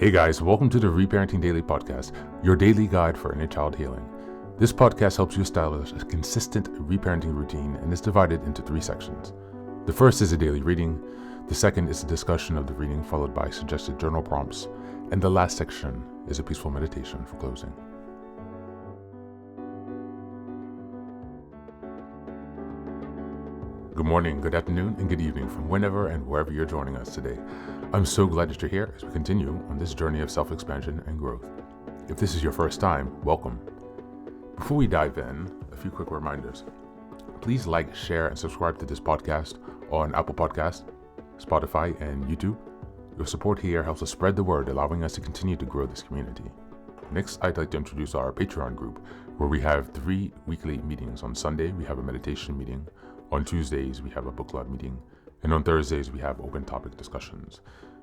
Hey guys, welcome to the Reparenting Daily podcast, your daily guide for inner child healing. This podcast helps you establish a consistent reparenting routine and is divided into 3 sections. The first is a daily reading, the second is a discussion of the reading followed by suggested journal prompts, and the last section is a peaceful meditation for closing. Good morning, good afternoon, and good evening from whenever and wherever you're joining us today. I'm so glad that you're here as we continue on this journey of self-expansion and growth. If this is your first time, welcome. Before we dive in, a few quick reminders. Please like, share, and subscribe to this podcast on Apple Podcasts, Spotify, and YouTube. Your support here helps us spread the word, allowing us to continue to grow this community. Next, I'd like to introduce our Patreon group, where we have 3 weekly meetings. On Sunday, we have a meditation meeting. On Tuesdays, we have a book club meeting. And on Thursdays, we have open topic discussions.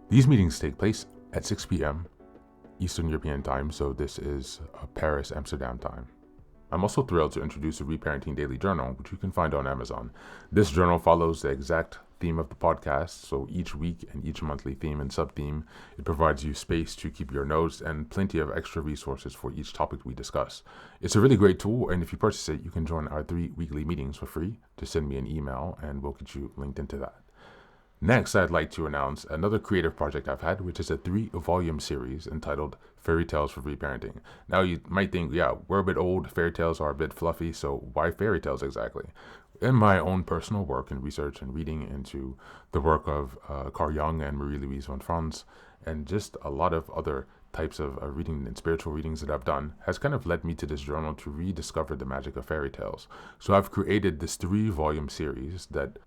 These meetings take place at 6 p.m. Eastern European time, so this is Paris, Amsterdam time. I'm also thrilled to introduce the Reparenting Daily Journal, which you can find on Amazon. This journal follows the exact theme of the podcast, so each week and each monthly theme and sub-theme, it provides you space to keep your notes and plenty of extra resources for each topic we discuss. It's a really great tool, and if you purchase it, you can join our 3 weekly meetings for free. Just send me an email and we'll get you linked into that. Next, I'd like to announce another creative project I've had, which is a 3-volume series entitled Fairy Tales for Reparenting. Now, you might think, yeah, we're a bit old, fairy tales are a bit fluffy, so why fairy tales exactly? In my own personal work and research and reading into the work of Carl Jung and Marie-Louise von Franz, and just a lot of other types of reading and spiritual readings that I've done, has kind of led me to this journal to rediscover the magic of fairy tales. So I've created this 3-volume series that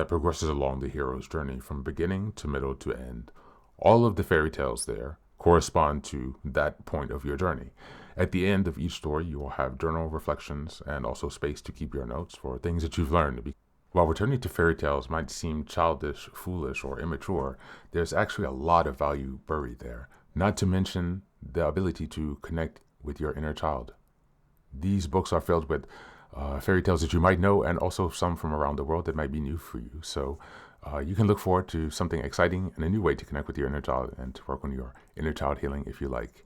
progresses along the hero's journey from beginning to middle to end. All of the fairy tales there correspond to that point of your journey. At the end of each story, you will have journal reflections and also space to keep your notes for things that you've learned. While returning to fairy tales might seem childish, foolish, or immature, there's actually a lot of value buried there, not to mention the ability to connect with your inner child. These books are filled with fairy tales that you might know, and also some from around the world that might be new for you. So you can look forward to something exciting and a new way to connect with your inner child and to work on your inner child healing if you like.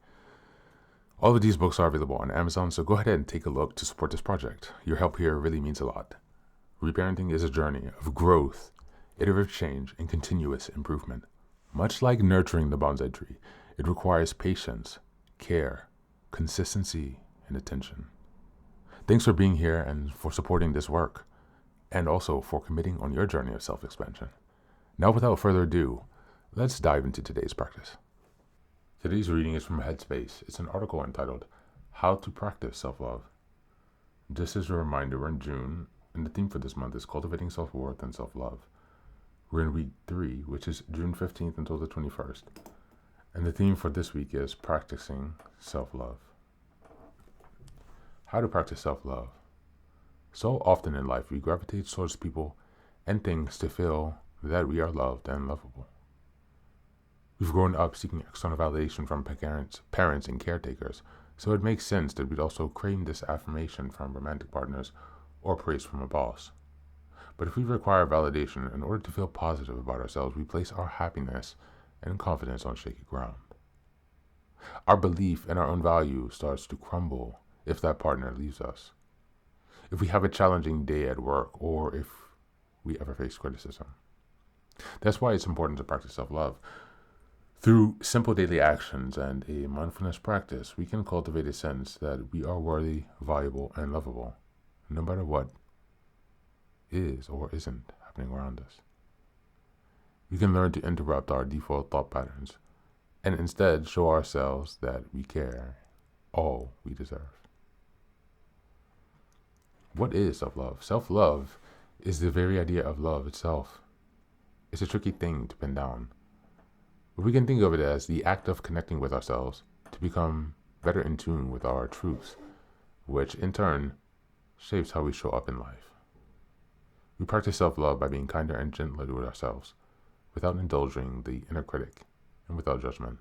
All of these books are available on Amazon, so go ahead and take a look to support this project. Your help here really means a lot. Reparenting is a journey of growth, iterative change, and continuous improvement. Much like nurturing the bonsai tree, it requires patience, care, consistency, and attention. Thanks for being here and for supporting this work, and also for committing on your journey of self-expansion. Now, without further ado, let's dive into today's practice. Today's reading is from Headspace. It's an article entitled, How to Practice Self-Love. Just as a reminder, we're in June, and the theme for this month is Cultivating Self-Worth and Self-Love. We're in week 3, which is June 15th until the 21st, and the theme for this week is Practicing Self-Love. How to practice self-love. So often in life, we gravitate towards people and things to feel that we are loved and lovable. We've grown up seeking external validation from parents, and caretakers, so it makes sense that we'd also crave this affirmation from romantic partners or praise from a boss. But if we require validation in order to feel positive about ourselves, we place our happiness and confidence on shaky ground. Our belief in our own value starts to crumble if that partner leaves us, if we have a challenging day at work, or if we ever face criticism. That's why it's important to practice self-love. Through simple daily actions and a mindfulness practice, we can cultivate a sense that we are worthy, valuable, and lovable, no matter what is or isn't happening around us. We can learn to interrupt our default thought patterns and instead show ourselves that we care all we deserve. What is self-love? Self-love is the very idea of love itself. It's a tricky thing to pin down, but we can think of it as the act of connecting with ourselves to become better in tune with our truths, which in turn shapes how we show up in life. We practice self-love by being kinder and gentler to ourselves, without indulging the inner critic and without judgment.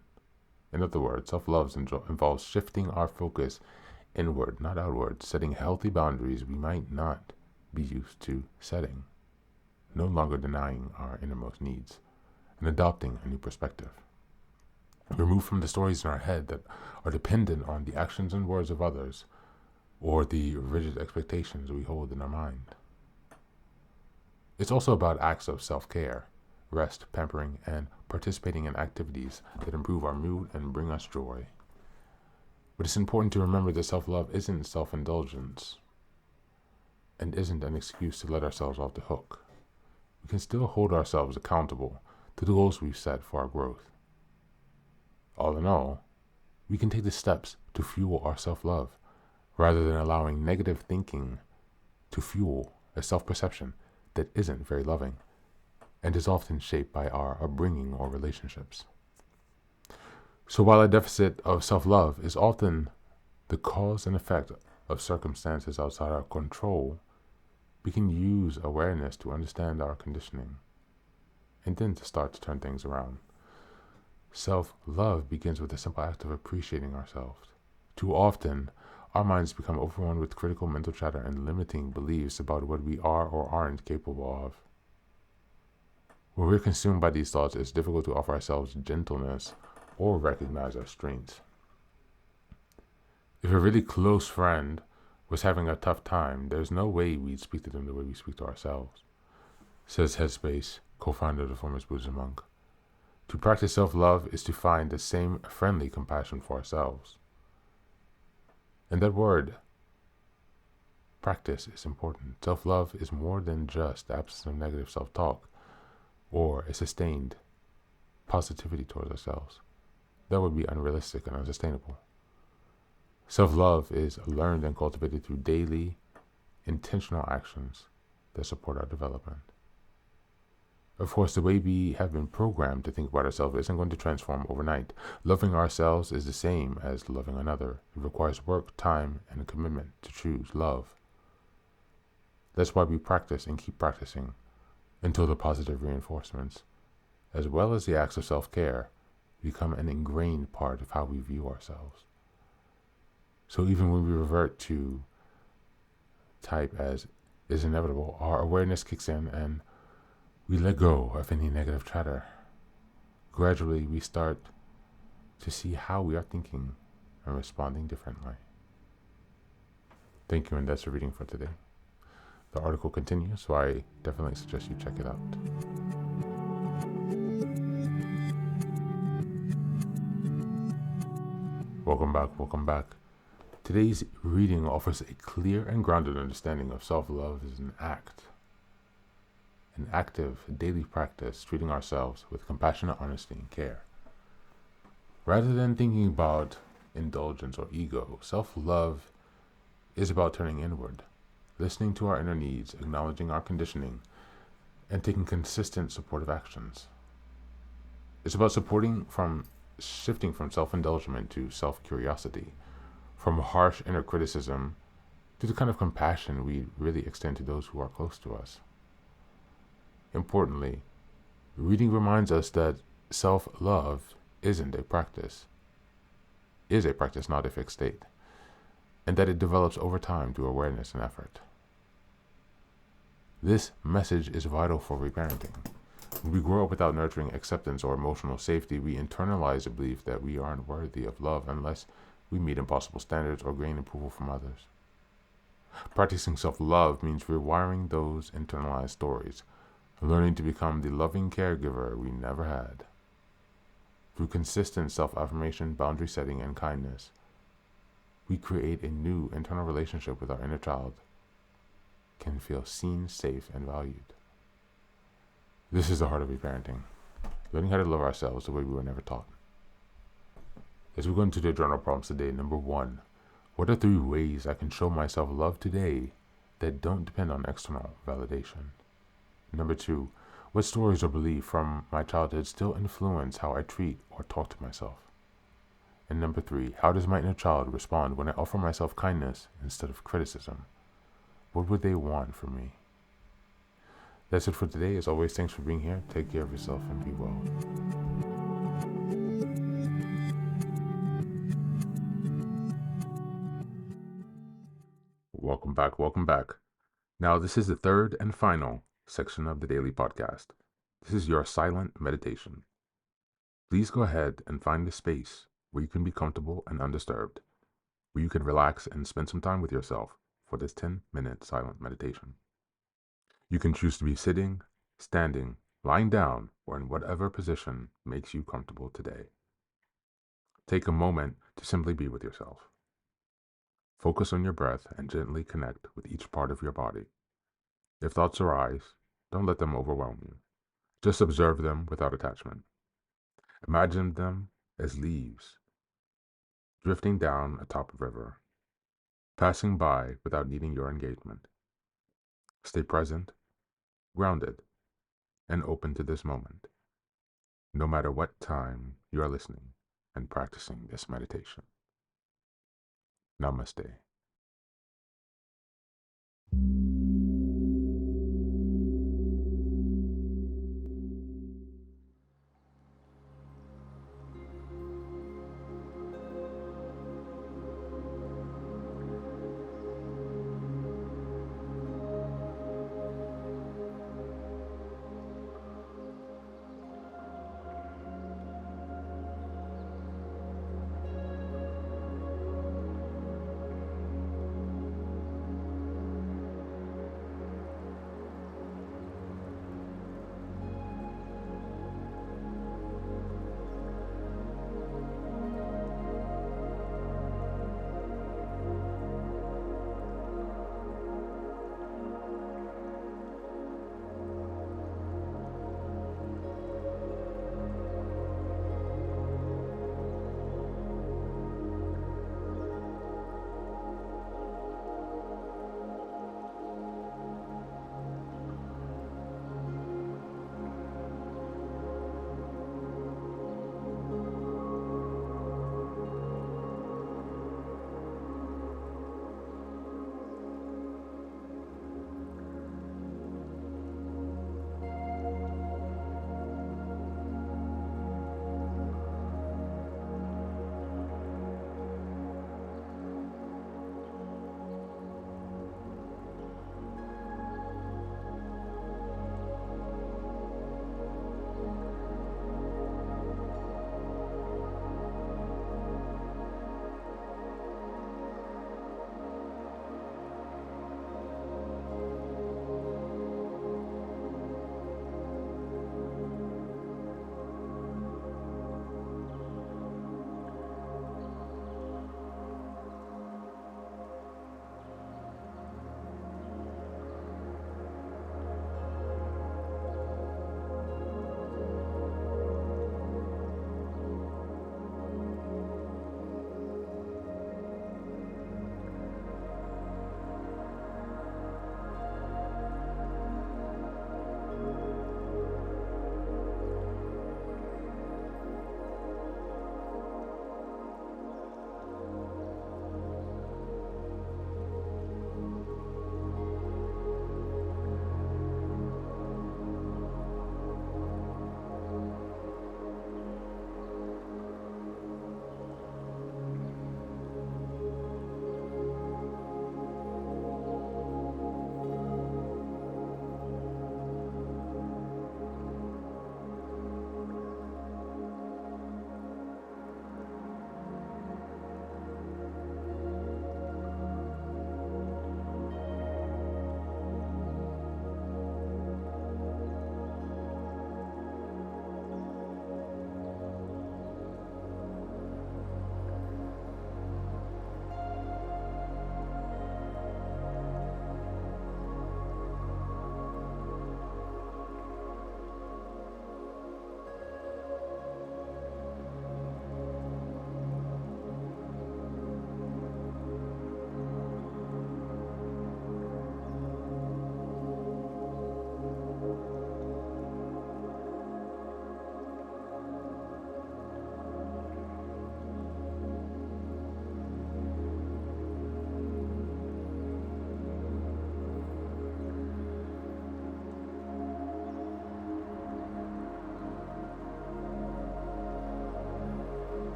In other words, self-love involves shifting our focus inward, not outward, setting healthy boundaries we might not be used to setting, no longer denying our innermost needs, and adopting a new perspective. Remove from the stories in our head that are dependent on the actions and words of others or the rigid expectations we hold in our mind. It's also about acts of self-care, rest, pampering, and participating in activities that improve our mood and bring us joy. But it's important to remember that self-love isn't self-indulgence and isn't an excuse to let ourselves off the hook. We can still hold ourselves accountable to the goals we've set for our growth. All in all, we can take the steps to fuel our self-love rather than allowing negative thinking to fuel a self-perception that isn't very loving and is often shaped by our upbringing or relationships. So while a deficit of self-love is often the cause and effect of circumstances outside our control, we can use awareness to understand our conditioning and then to start to turn things around. Self-love begins with the simple act of appreciating ourselves. Too often, our minds become overwhelmed with critical mental chatter and limiting beliefs about what we are or aren't capable of. When we're consumed by these thoughts, it's difficult to offer ourselves gentleness or recognize our strengths. If a really close friend was having a tough time, there's no way we'd speak to them the way we speak to ourselves, says Headspace, co-founder of the Formless Buddhism monk. To practice self-love is to find the same friendly compassion for ourselves. And that word, practice, is important. Self-love is more than just the absence of negative self-talk or a sustained positivity towards ourselves. That would be unrealistic and unsustainable. Self-love is learned and cultivated through daily, intentional actions that support our development. Of course, the way we have been programmed to think about ourselves isn't going to transform overnight. Loving ourselves is the same as loving another. It requires work, time, and a commitment to choose love. That's why we practice and keep practicing until the positive reinforcements, as well as the acts of self-care, become an ingrained part of how we view ourselves. So even when we revert to type as is inevitable, our awareness kicks in and we let go of any negative chatter. Gradually, we start to see how we are thinking and responding differently. Thank you, and that's the reading for today. The article continues, so I definitely suggest you check it out. Welcome back. Today's reading offers a clear and grounded understanding of self-love as an active daily practice, treating ourselves with compassionate honesty and care. Rather than thinking about indulgence or ego, self-love is about turning inward, listening to our inner needs, acknowledging our conditioning, and taking consistent supportive actions. It's about shifting from self-indulgence to self-curiosity, from harsh inner criticism to the kind of compassion we really extend to those who are close to us. Importantly, reading reminds us that self-love is a practice, not a fixed state, and that it develops over time through awareness and effort. This message is vital for reparenting. When we grow up without nurturing acceptance or emotional safety, we internalize the belief that we aren't worthy of love unless we meet impossible standards or gain approval from others. Practicing self-love means rewiring those internalized stories, learning to become the loving caregiver we never had. Through consistent self-affirmation, boundary setting, and kindness, we create a new internal relationship with our inner child, can feel seen, safe, and valued. This is the heart of reparenting, learning how to love ourselves the way we were never taught. As we go into the journal prompts today, number 1, what are 3 ways I can show myself love today that don't depend on external validation? Number 2, what stories or beliefs from my childhood still influence how I treat or talk to myself? And number 3, how does my inner child respond when I offer myself kindness instead of criticism? What would they want from me? That's it for today. As always, thanks for being here. Take care of yourself and be well. Welcome back. Now, this is the third and final section of the daily podcast. This is your silent meditation. Please go ahead and find a space where you can be comfortable and undisturbed, where you can relax and spend some time with yourself for this 10-minute silent meditation. You can choose to be sitting, standing, lying down, or in whatever position makes you comfortable today. Take a moment to simply be with yourself. Focus on your breath and gently connect with each part of your body. If thoughts arise, don't let them overwhelm you. Just observe them without attachment. Imagine them as leaves drifting down atop a river, passing by without needing your engagement. Stay present, grounded, and open to this moment, no matter what time you are listening and practicing this meditation. Namaste.